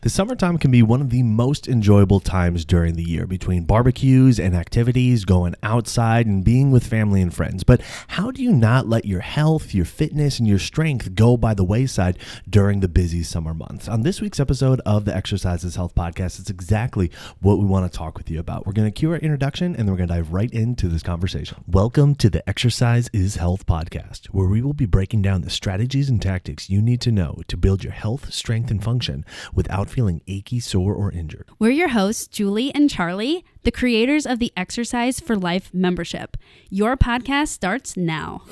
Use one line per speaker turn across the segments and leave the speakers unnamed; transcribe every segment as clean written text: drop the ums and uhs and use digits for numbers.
The summertime can be one of the most enjoyable times during the year between barbecues and activities, going outside and being with family and friends. But how do you not let your health, your fitness, and your strength go by the wayside during the busy summer months? On this week's episode of the Exercise is Health podcast, it's exactly what we want to talk with you about. We're going to cue our introduction and then we're going to dive right into this conversation. Welcome to the Exercise is Health podcast, where we will be breaking down the strategies and tactics you need to know to build your health, strength, and function without feeling achy, sore, or injured.
We're your hosts, Julie and Charlie, the creators of the Exercise for Life membership. Your podcast starts now.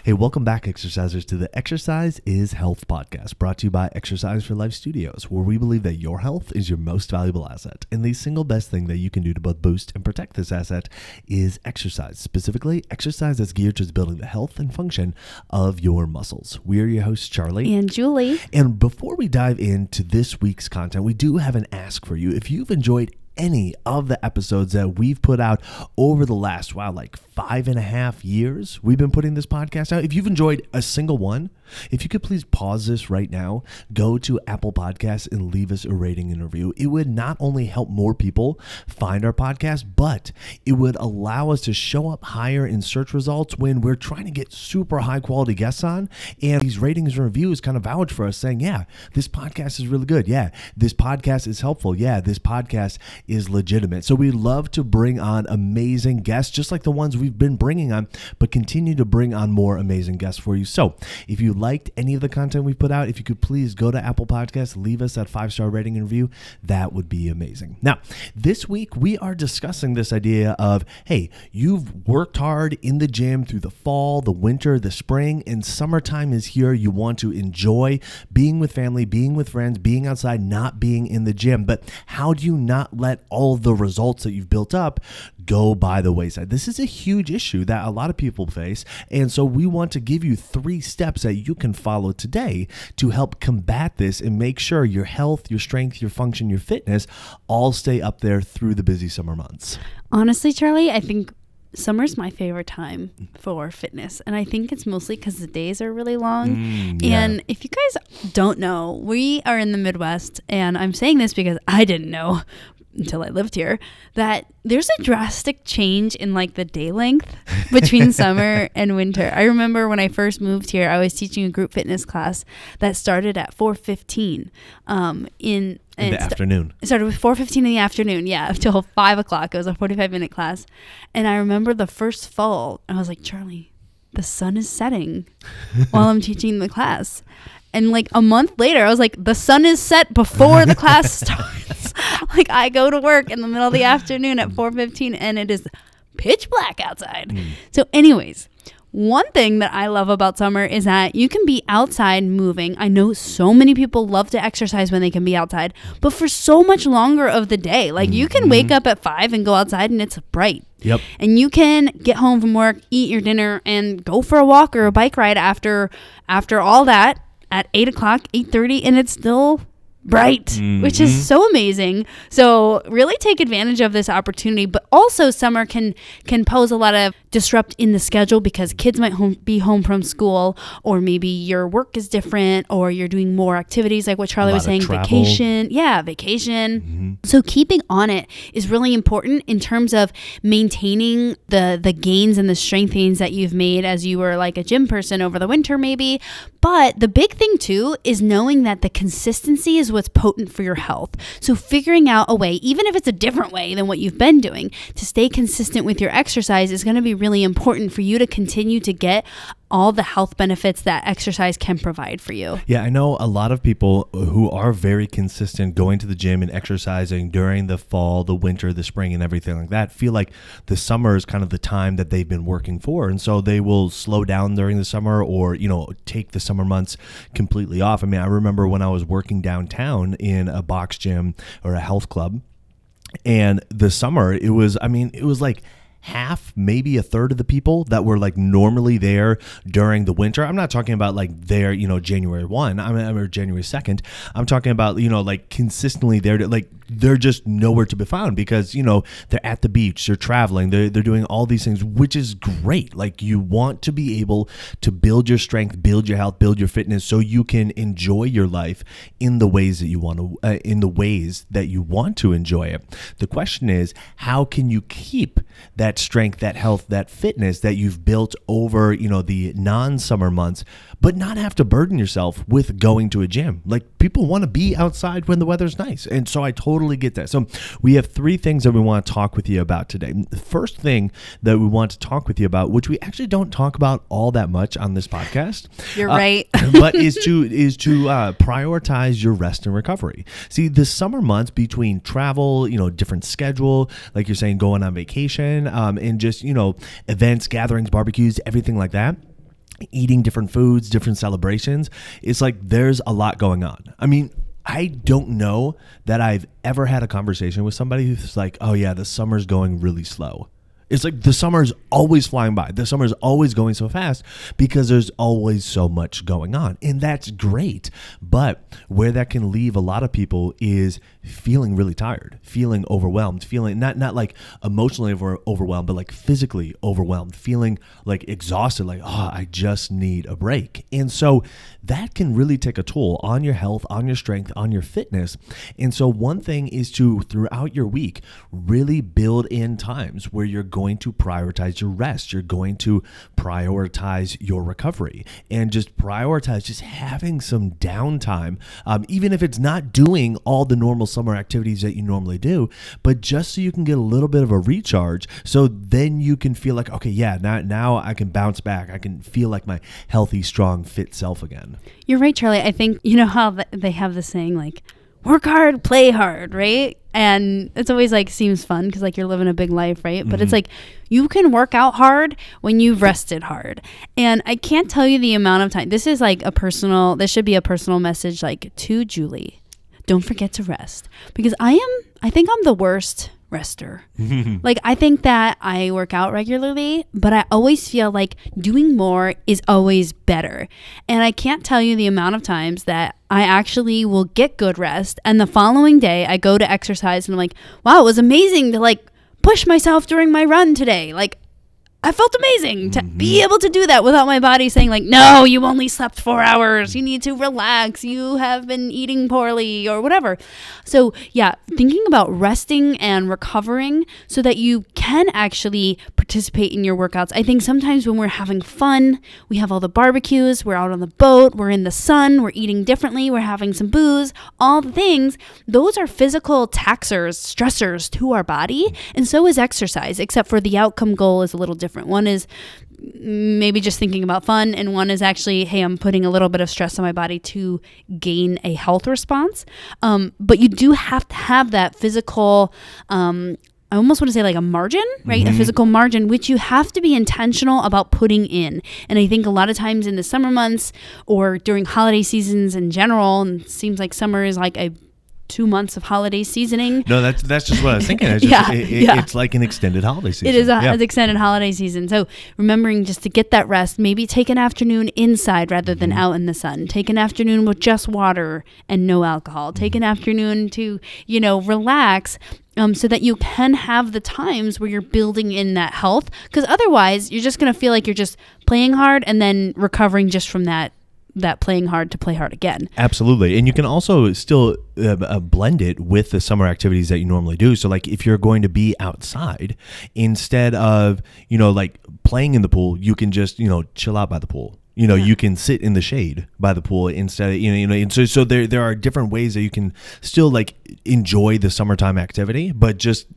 Hey, welcome back, exercisers, to the Exercise is Health podcast, brought to you by Exercise for Life Studios, where we believe that your health is your most valuable asset. And the single best thing that you can do to both boost and protect this asset is exercise. Specifically, exercise that's geared towards building the health and function of your muscles. We are your hosts, Charlie
and Julie.
And before we dive into this week's content, we do have an ask for you. If you've enjoyed any of the episodes that we've put out over the last, 5.5 years we've been putting this podcast out. If you've enjoyed a single one, if you could please pause this right now, go to Apple Podcasts and leave us a rating and review. It would not only help more people find our podcast, but it would allow us to show up higher in search results when we're trying to get super high quality guests on. And these ratings and reviews kind of vouch for us saying, yeah, this podcast is really good. Yeah, this podcast is helpful. Yeah, this podcast is legitimate. So we love to bring on amazing guests, just like the ones we've been bringing on, but continue to bring on more amazing guests for you. So if you liked any of the content we put out, if you could please go to Apple Podcasts, leave us that 5-star rating and review, that would be amazing. Now, this week we are discussing this idea of, hey, you've worked hard in the gym through the fall, the winter, the spring, and summertime is here. You want to enjoy being with family, being with friends, being outside, not being in the gym. But how do you not let all of the results that you've built up go by the wayside? This is a huge issue that a lot of people face. And so we want to give you 3 steps that you can follow today to help combat this and make sure your health, your strength, your function, your fitness all stay up there through the busy summer months.
Honestly, Charlie, I think summer's my favorite time for fitness. And I think it's mostly because the days are really long.
Yeah.
And if you guys don't know, we are in the Midwest. And I'm saying this because I didn't know until I lived here, that there's a drastic change in the day length between summer and winter. I remember when I first moved here, I was teaching a group fitness class that started at 4:15 in the
afternoon.
It started with 4:15 in the afternoon, until 5 o'clock. It was a 45-minute class. And I remember the first fall, I was like, Charlie, the sun is setting while I'm teaching the class. And a month later, I was like, the sun is set before the class starts. I go to work in the middle of the afternoon at 4:15 and it is pitch black outside. So anyways, one thing that I love about summer is that you can be outside moving. I know so many people love to exercise when they can be outside, but for so much longer of the day. You can wake up at 5 and go outside and it's bright.
Yep.
And you can get home from work, eat your dinner, and go for a walk or a bike ride after all that at 8 o'clock, 8:30, and it's still bright, which is so amazing. So really take advantage of this opportunity. But also summer can pose a lot of disrupt in the schedule because kids might be home from school, or maybe your work is different, or you're doing more activities like what Charlie was saying, vacation. So keeping on it is really important in terms of maintaining the gains and the strength gains that you've made as you were a gym person over the winter maybe. But the big thing too is knowing that the consistency is what's potent for your health. So figuring out a way, even if it's a different way than what you've been doing, to stay consistent with your exercise is going to be really important for you to continue to get all the health benefits that exercise can provide for you.
Yeah, I know a lot of people who are very consistent going to the gym and exercising during the fall, the winter, the spring, and everything like that feel like the summer is kind of the time that they've been working for. And so they will slow down during the summer or, take the summer months completely off. I mean, I remember when I was working downtown in a box gym or a health club, and the summer, it was half, maybe a third of the people that were normally there during the winter. I'm not talking about there, January 1, or January 2nd. I'm talking about, consistently there to they're just nowhere to be found because, they're at the beach, they're traveling, they're doing all these things, which is great. Like, you want to be able to build your strength, build your health, build your fitness so you can enjoy your life in the ways that you want to enjoy it. The question is, how can you keep that strength, that health, that fitness that you've built over, the non-summer months, but not have to burden yourself with going to a gym? Like, people want to be outside when the weather's nice. And so I totally get that. So we have 3 things that we want to talk with you about today. The first thing that we want to talk with you about, which we actually don't talk about all that much on this podcast.
You're right.
But is to prioritize your rest and recovery. See, the summer months between travel, different schedule, like you're saying, going on vacation, and just, events, gatherings, barbecues, everything like that, eating different foods, different celebrations. It's like there's a lot going on. I mean, I don't know that I've ever had a conversation with somebody who's like, oh yeah, the summer's going really slow. It's like the summer's always flying by. The summer's always going so fast because there's always so much going on. And that's great. But where that can leave a lot of people is feeling really tired, feeling overwhelmed, feeling not like emotionally overwhelmed, but like physically overwhelmed, feeling like exhausted, like, oh, I just need a break. And so that can really take a toll on your health, on your strength, on your fitness. And so one thing is to, throughout your week, really build in times where you're going to prioritize your rest. You're going to prioritize your recovery and just prioritize just having some downtime, even if it's not doing all the normal summer activities that you normally do, but just so you can get a little bit of a recharge. So then you can feel like, okay, yeah, now I can bounce back. I can feel like my healthy, strong, fit self again.
You're right, Charlie. I think, how they have this saying, like, work hard, play hard, right? And it's always like seems fun because like you're living a big life, right? But it's like you can work out hard when you've rested hard. And I can't tell you the amount of time. This is like this should be a personal message, like, to Julie. Don't forget to rest, because I think I'm the worst rester. Like, I think that I work out regularly, but I always feel like doing more is always better. And I can't tell you the amount of times that I actually will get good rest, and the following day I go to exercise and I'm like, wow, it was amazing to like push myself during my run today. Like, I felt amazing to be able to do that without my body saying like, no, you only slept 4 hours. You need to relax. You have been eating poorly or whatever. So yeah, thinking about resting and recovering so that you can actually participate in your workouts. I think sometimes when we're having fun, we have all the barbecues, we're out on the boat, we're in the sun, we're eating differently, we're having some booze, all the things. Those are physical taxers, stressors to our body. And so is exercise, except for the outcome goal is a little different. One is maybe just thinking about fun, and one is actually, hey, I'm putting a little bit of stress on my body to gain a health response. But you do have to have that physical, I almost want to say like a margin, right? A physical margin, which you have to be intentional about putting in. And I think a lot of times in the summer months or during holiday seasons in general, and it seems like summer is like a 2 months of holiday seasoning.
No, that's just what I was thinking. It's just, it's like an extended holiday season.
It is an extended holiday season. So remembering just to get that rest, maybe take an afternoon inside rather than out in the sun. Take an afternoon with just water and no alcohol. Take an afternoon to, relax. So that you can have the times where you're building in that health. Because otherwise, you're just going to feel like you're just playing hard and then recovering just from that playing hard to play hard again.
Absolutely. And you can also still blend it with the summer activities that you normally do. So like if you're going to be outside, instead of, like playing in the pool, you can just, chill out by the pool. You can sit in the shade by the pool instead of, and so there are different ways that you can still like enjoy the summertime activity, but just,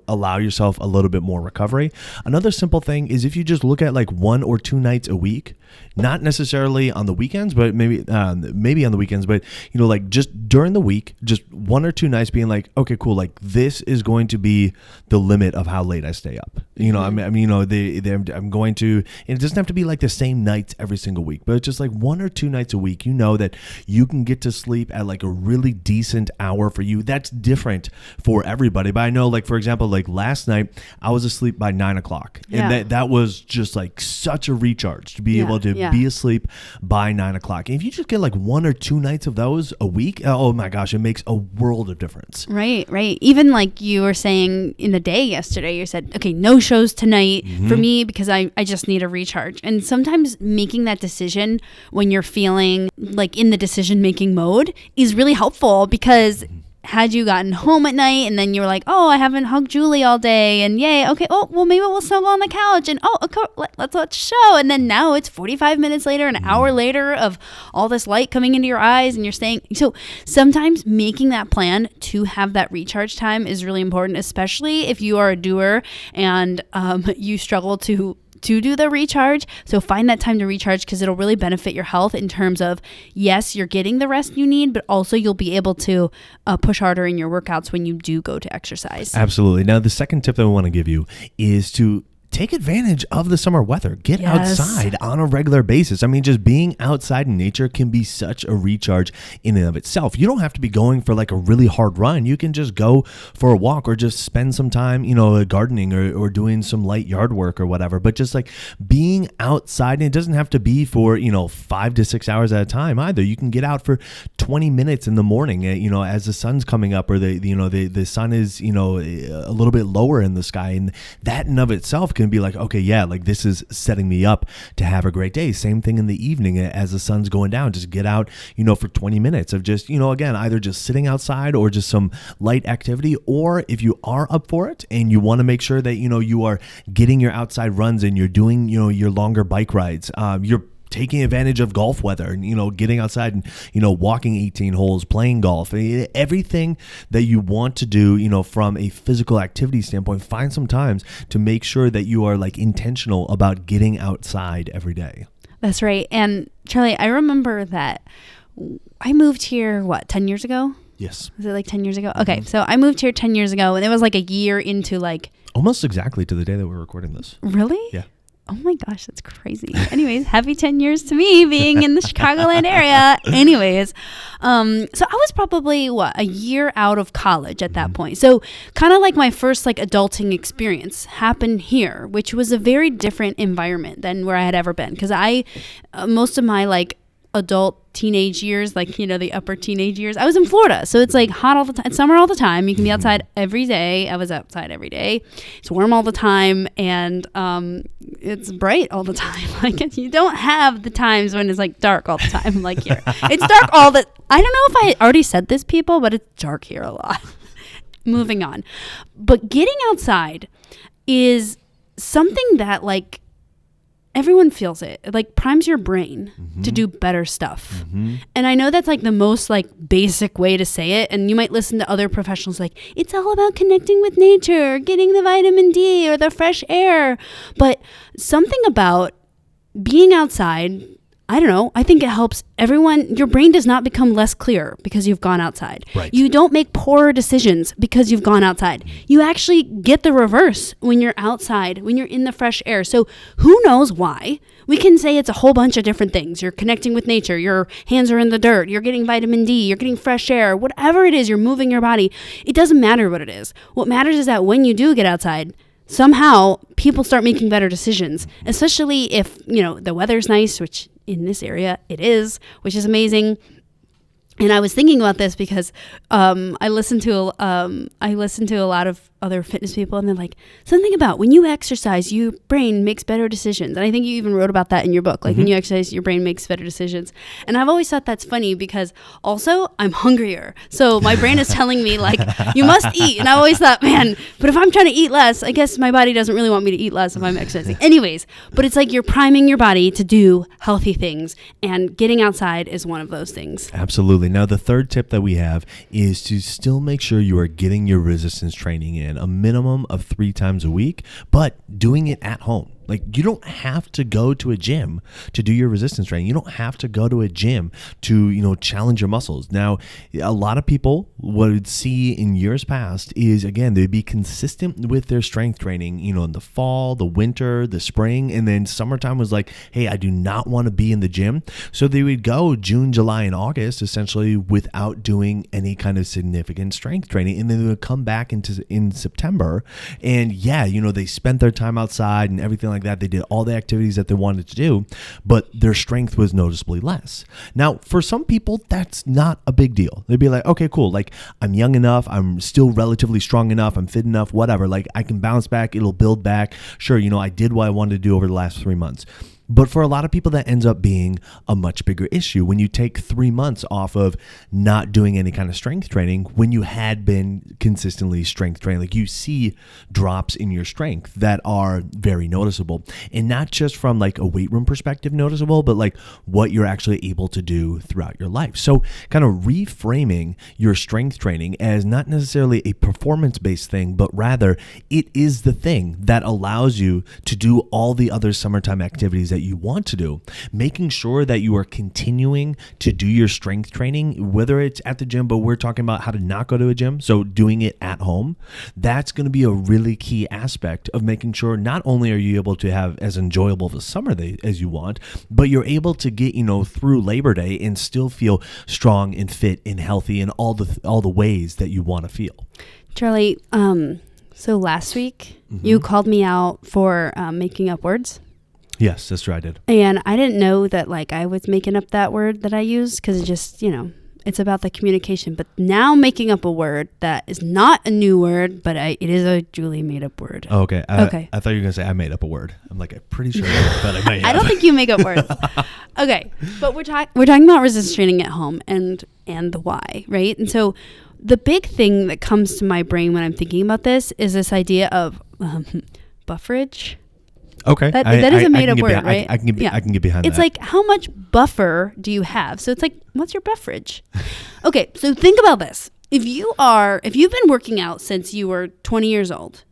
allow yourself a little bit more recovery. Another simple thing is if you just look at like 1 or 2 nights a week, not necessarily on the weekends, but maybe on the weekends, but, like just during the week, just 1 or 2 nights being like, okay, cool. Like this is going to be the limit of how late I stay up. You know, I mean, you know, I'm going to, and it doesn't have to be like the same nights every single week, but it's just like 1 or 2 nights a week, you know, that you can get to sleep at like a really decent hour for you. That's different for everybody. But I know, like, for example, like last night, I was asleep by 9 o'clock. And that was just like such a recharge to be able to be asleep by 9 o'clock. And if you just get like 1 or 2 nights of those a week, oh my gosh, it makes a world of difference.
Right. Even like you were saying in the day yesterday, you said, okay, no shows tonight for me because I just need a recharge. And sometimes making that decision when you're feeling like in the decision making mode is really helpful, because had you gotten home at night and then you were like, oh, I haven't hugged Julie all day, and yay, okay, oh, well, maybe we'll snuggle on the couch, and oh, okay, let's watch a show. And then now it's 45 minutes later, an hour later of all this light coming into your eyes, and you're staying. So sometimes making that plan to have that recharge time is really important, especially if you are a doer and you struggle to do the recharge. So find that time to recharge, because it'll really benefit your health in terms of, yes, you're getting the rest you need, but also you'll be able to push harder in your workouts when you do go to exercise.
Absolutely. Now, the second tip that we want to give you is to take advantage of the summer weather. Get outside on a regular basis. I mean, just being outside in nature can be such a recharge in and of itself. You don't have to be going for like a really hard run. You can just go for a walk or just spend some time, you know, gardening or doing some light yard work or whatever. But just like being outside, and it doesn't have to be for, you know, 5 to 6 hours at a time either. You can get out for 20 minutes in the morning, you know, as the sun's coming up, or the sun is, you know, a little bit lower in the sky. And that in and of itself can be like, okay, yeah, like this is setting me up to have a great day. Same thing in the evening as the sun's going down. Just get out, you know, for 20 minutes of just, you know, again, either just sitting outside or just some light activity. Or if you are up for it and you want to make sure that, you know, you are getting your outside runs and you're doing, you know, your longer bike rides, you're taking advantage of golf weather and, you know, getting outside and, you know, walking 18 holes, playing golf, everything that you want to do, you know, from a physical activity standpoint, find some times to make sure that you are like intentional about getting outside every day.
That's right. And Charlie, I remember that I moved here, 10 years ago?
Yes.
Was it like 10 years ago? Okay. So I moved here 10 years ago, and it was like a year into like...
Almost exactly to the day that we're recording this.
Really?
Yeah.
Oh my gosh, that's crazy. Anyways, happy 10 years to me being in the Chicagoland area. Anyways, so I was probably, a year out of college at that point. So kind of like my first like adulting experience happened here, which was a very different environment than where I had ever been. Because most of my like adult teenage years, like, you know, the upper teenage years, I was in Florida. So it's like hot all the time. It's summer all the time. You can be outside every day. I was outside every day. It's warm all the time. And it's bright all the time. Like, you don't have the times when it's like dark all the time. Like here, it's dark all the, I don't know if I already said this, people, but it's dark here a lot. Moving on. But getting outside is something that like, everyone feels it. It like primes your brain to do better stuff. And I know that's like the most like basic way to say it. And you might listen to other professionals like, it's all about connecting with nature, getting the vitamin D or the fresh air. But something about being outside, I don't know, I think it helps everyone. Your brain does not become less clear because you've gone outside.
Right.
You don't make poorer decisions because you've gone outside. You actually get the reverse when you're outside, when you're in the fresh air. So who knows why? We can say it's a whole bunch of different things. You're connecting with nature. Your hands are in the dirt. You're getting vitamin D. You're getting fresh air. Whatever it is, you're moving your body. It doesn't matter what it is. What matters is that when you do get outside, somehow people start making better decisions, especially if, you know, the weather's nice, which in this area it is, which is amazing. And I was thinking about this because I listen to a lot of other fitness people, and they're like, something about when you exercise, your brain makes better decisions. And I think you even wrote about that in your book. Like when you exercise, your brain makes better decisions. And I've always thought that's funny because also I'm hungrier. So my brain is telling me like, you must eat. And I always thought, man, but if I'm trying to eat less, I guess my body doesn't really want me to eat less if I'm exercising. Anyways, but it's like you're priming your body to do healthy things, and getting outside is one of those things.
Absolutely. Now, the third tip that we have is to still make sure you are getting your resistance training in a minimum of 3 times a week, but doing it at home. Like, you don't have to go to a gym to do your resistance training. You don't have to go to a gym to, challenge your muscles. Now, a lot of people would see in years past is, again, they'd be consistent with their strength training, in the fall, the winter, the spring, and then summertime was like, hey, I do not want to be in the gym. So they would go June, July, and August essentially without doing any kind of significant strength training. And then they would come back in September and they spent their time outside and everything like that. They did all the activities that they wanted to do, but their strength was noticeably less. Now, for some people, that's not a big deal. They'd be like, okay, cool. Like, I'm young enough. I'm still relatively strong enough. I'm fit enough, whatever. Like, I can bounce back. It'll build back. Sure, I did what I wanted to do over the last 3 months. But for a lot of people, that ends up being a much bigger issue when you take 3 months off of not doing any kind of strength training when you had been consistently strength training. Like, you see drops in your strength that are very noticeable, and not just from like a weight room perspective noticeable, but like what you're actually able to do throughout your life. So kind of reframing your strength training as not necessarily a performance-based thing, but rather it is the thing that allows you to do all the other summertime activities that you want to do, making sure that you are continuing to do your strength training, whether it's at the gym, but we're talking about how to not go to a gym. So doing it at home, that's going to be a really key aspect of making sure not only are you able to have as enjoyable of a summer day as you want, but you're able to get, through Labor Day and still feel strong and fit and healthy in all the ways that you want to feel.
Charlie, so last week you called me out for making up words.
Yes, that's true. I did.
And I didn't know that I was making up that word that I used because it just, it's about the communication. But now making up a word that is not a new word, but it is a Julie made up word.
Oh, okay.
Okay.
I thought you were going to say I made up a word. I'm like, I'm pretty sure that I might have.
I don't think you make up words. Okay. But we're talking about resistance training at home and the why, right? And so the big thing that comes to my brain when I'm thinking about this is this idea of bufferage.
Okay.
That is a made up word, right?
I can get behind that.
It's like, how much buffer do you have? So it's like, what's your bufferage? Okay, so think about this. If you've been working out since you were 20 years old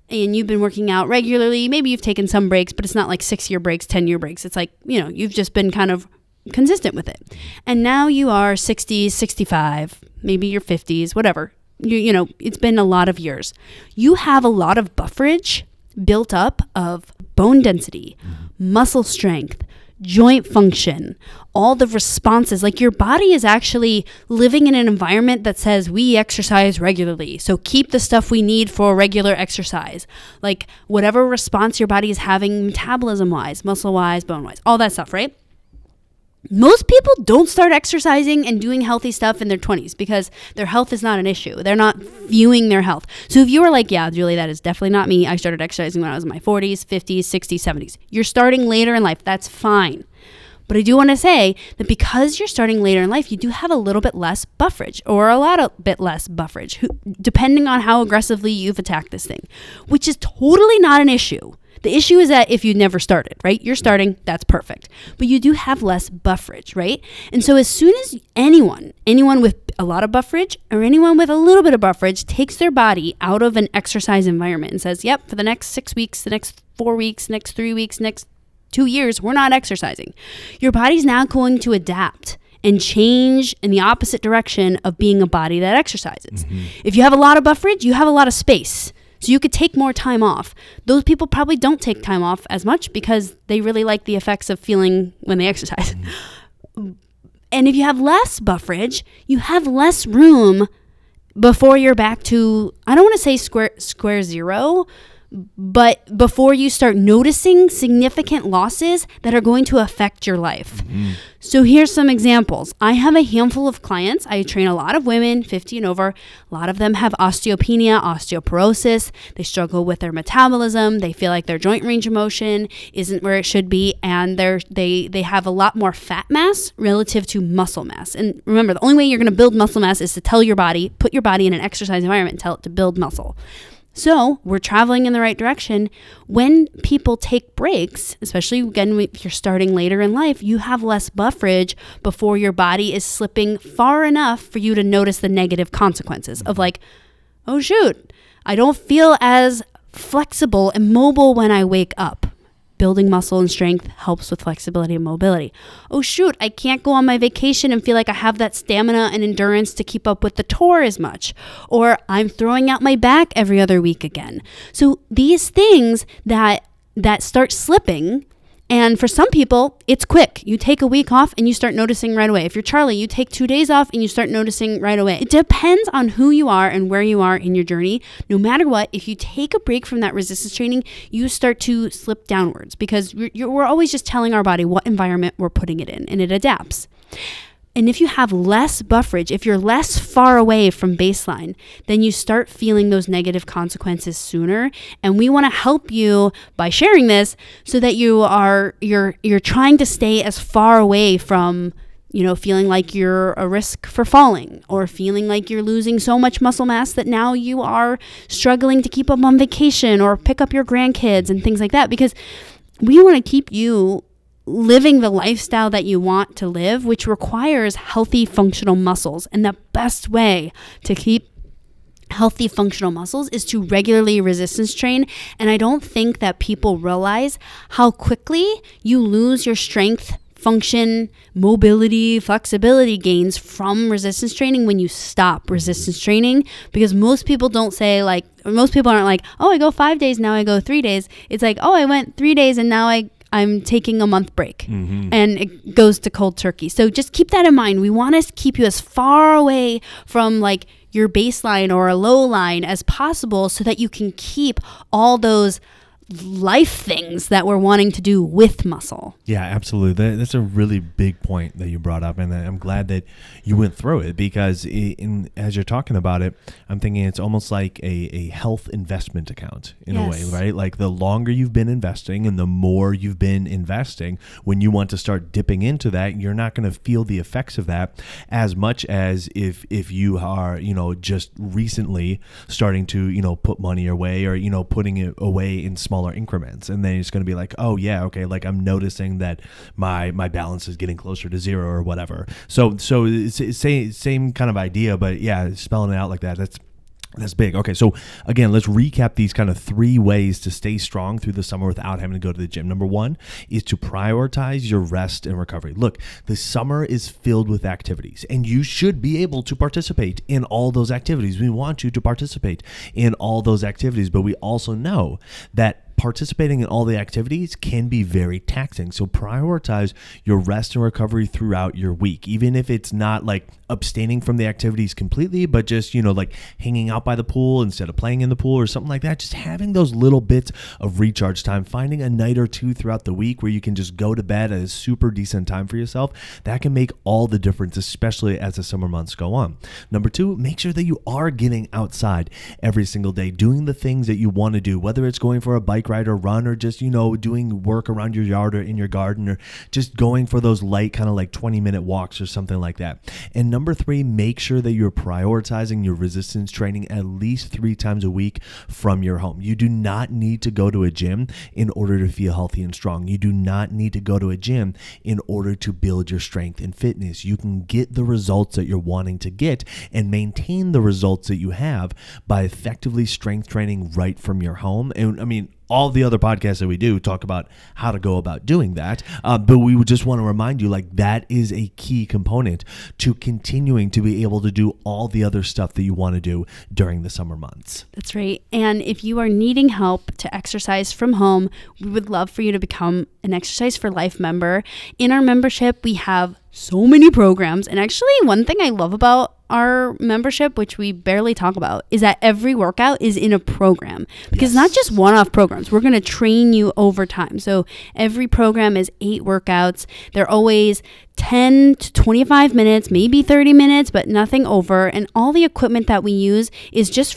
and you've been working out regularly, maybe you've taken some breaks, but it's not like 6-year breaks, 10-year breaks. It's like, you've just been kind of consistent with it. And now you are 60s, 65, maybe your 50s, whatever. It's been a lot of years. You have a lot of bufferage built up of bone density, muscle strength, joint function, all the responses. Like, your body is actually living in an environment that says we exercise regularly. So keep the stuff we need for regular exercise. Like, whatever response your body is having metabolism wise, muscle wise, bone wise, all that stuff, right? Most people don't start exercising and doing healthy stuff in their 20s because their health is not an issue. They're not viewing their health. So if you were like, yeah, Julie, that is definitely not me. I started exercising when I was in my 40s, 50s, 60s, 70s. You're starting later in life. That's fine. But I do want to say that because you're starting later in life, you do have a little bit less bufferage or a lot of bit less bufferage, depending on how aggressively you've attacked this thing, which is totally not an issue. The issue is that if you never started, right? You're starting, that's perfect. But you do have less bufferage, right? And so as soon as anyone with a lot of bufferage or anyone with a little bit of bufferage takes their body out of an exercise environment and says, yep, for the next 6 weeks, the next 4 weeks, next 3 weeks, next 2 years, we're not exercising. Your body's now going to adapt and change in the opposite direction of being a body that exercises. If you have a lot of bufferage, you have a lot of space. So you could take more time off. Those people probably don't take time off as much because they really like the effects of feeling when they exercise. And if you have less bufferage, you have less room before you're back to, I don't want to say square zero, but before you start noticing significant losses that are going to affect your life. So here's some examples. I have a handful of clients. I train a lot of women, 50 and over. A lot of them have osteopenia, osteoporosis. They struggle with their metabolism. They feel like their joint range of motion isn't where it should be. And they have a lot more fat mass relative to muscle mass. And remember, the only way you're going to build muscle mass is to tell your body, put your body in an exercise environment and tell it to build muscle. So we're traveling in the right direction. When people take breaks, especially again, if you're starting later in life, you have less bufferage before your body is slipping far enough for you to notice the negative consequences of like, oh shoot, I don't feel as flexible and mobile when I wake up. building muscle and strength helps with flexibility and mobility. Oh shoot, I can't go on my vacation and feel like I have that stamina and endurance to keep up with the tour as much. Or I'm throwing out my back every other week again. So these things that start slipping, and for some people, it's quick. You take a week off and you start noticing right away. If you're Charlie, you take 2 days off and you start noticing right away. It depends on who you are and where you are in your journey. No matter what, if you take a break from that resistance training, you start to slip downwards because we're always just telling our body what environment we're putting it in, and it adapts. And if you have less bufferage, if you're less far away from baseline, then you start feeling those negative consequences sooner. And we want to help you by sharing this so that you're trying to stay as far away from, feeling like you're a risk for falling, or feeling like you're losing so much muscle mass that now you are struggling to keep up on vacation or pick up your grandkids and things like that, because we want to keep you living the lifestyle that you want to live, which requires healthy functional muscles. And the best way to keep healthy functional muscles is to regularly resistance train. And I don't think that people realize how quickly you lose your strength, function, mobility, flexibility gains from resistance training when you stop resistance training, because most people aren't like, oh, I go 5 days, now I go 3 days. It's like, oh, I went 3 days and now I'm taking a month break, and it goes to cold turkey. So just keep that in mind. We want to keep you as far away from like your baseline or a low line as possible so that you can keep all those life things that we're wanting to do with muscle.
Yeah, absolutely. That's a really big point that you brought up, and I'm glad that you went through it, because as you're talking about it, I'm thinking it's almost like a health investment account in a way, right? Like the longer you've been investing and the more you've been investing, when you want to start dipping into that, you're not going to feel the effects of that as much as if you are, just recently starting to, put money away, or, putting it away in smaller increments, and then it's going to be like, oh yeah, okay, like I'm noticing that my balance is getting closer to zero or whatever. So it's same kind of idea, but yeah, spelling it out like that, that's big. Okay, so again, let's recap these kind of 3 ways to stay strong through the summer without having to go to the gym. Number 1 is to prioritize your rest and recovery. Look, the summer is filled with activities, and you should be able to participate in all those activities. We want you to participate in all those activities, but we also know that participating in all the activities can be very taxing. So prioritize your rest and recovery throughout your week, even if it's not like abstaining from the activities completely, but just, like hanging out by the pool instead of playing in the pool or something like that. Just having those little bits of recharge time, finding a night or two throughout the week where you can just go to bed at a super decent time for yourself. That can make all the difference, especially as the summer months go on. Number 2, make sure that you are getting outside every single day, doing the things that you want to do, whether it's going for a bike ride or run, or just, doing work around your yard or in your garden, or just going for those light kind of like 20-minute walks or something like that. And number 3, make sure that you're prioritizing your resistance training at least 3 times a week from your home. You do not need to go to a gym in order to feel healthy and strong. You do not need to go to a gym in order to build your strength and fitness. You can get the results that you're wanting to get and maintain the results that you have by effectively strength training right from your home. And I mean, all the other podcasts that we do talk about how to go about doing that. But we would just want to remind you, like, that is a key component to continuing to be able to do all the other stuff that you want to do during the summer months.
That's right. And if you are needing help to exercise from home, we would love for you to become an Exercise for Life member. In our membership, we have so many programs. And actually, one thing I love about our membership, which we barely talk about, is that every workout is in a program, because it's not just one-off programs. We're going to train you over time. So every program is 8 workouts. They're always 10 to 25 minutes, maybe 30 minutes, but nothing over. And all the equipment that we use is just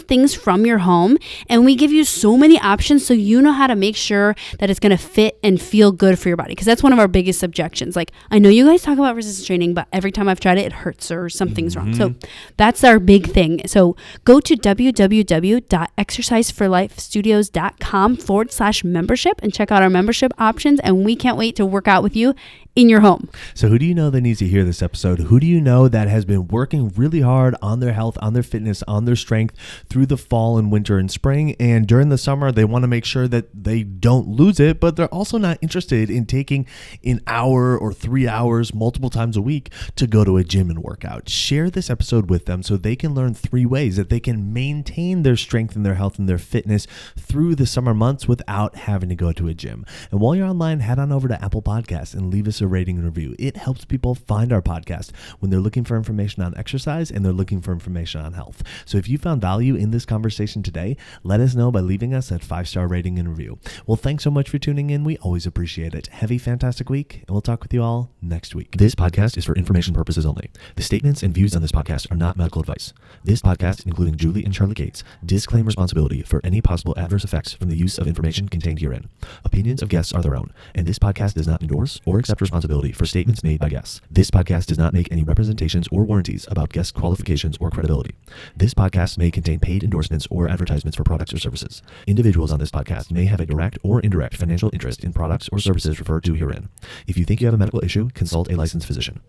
things from your home. And we give you so many options so you know how to make sure that it's going to fit and feel good for your body. Because that's one of our biggest objections. Like, I know you guys talk about resistance training, but every time I've tried it, it hurts or something's wrong. So that's our big thing. So go to www.exerciseforlifestudios.com/membership and check out our membership options. And we can't wait to work out with you in your home.
So who do you know that needs to hear this episode? Who do you know that has been working really hard on their health, on their fitness, on their strength through the fall and winter and spring, and during the summer they want to make sure that they don't lose it, but they're also not interested in taking an hour or 3 hours multiple times a week to go to a gym and work out? Share this episode with them so they can learn 3 ways that they can maintain their strength and their health and their fitness through the summer months without having to go to a gym. And while you're online, head on over to Apple Podcasts and leave us a rating and review. It helps people find our podcast when they're looking for information on exercise and they're looking for information on health. So if you found value in this conversation today, let us know by leaving us a 5-star rating and review. Well, thanks so much for tuning in. We always appreciate it. Have a fantastic week, and we'll talk with you all next week. This podcast is for information purposes only. The statements and views on this podcast are not medical advice. This podcast, including Julie and Charlie Gates, disclaim responsibility for any possible adverse effects from the use of information contained herein. Opinions of guests are their own, and this podcast does not endorse or accept responsibility for statements made by guests. This podcast does not make any representations or warranties about guest qualifications or credibility. This podcast may contain paid endorsements or advertisements for products or services. Individuals on this podcast may have a direct or indirect financial interest in products or services referred to herein. If you think you have a medical issue, consult a licensed physician.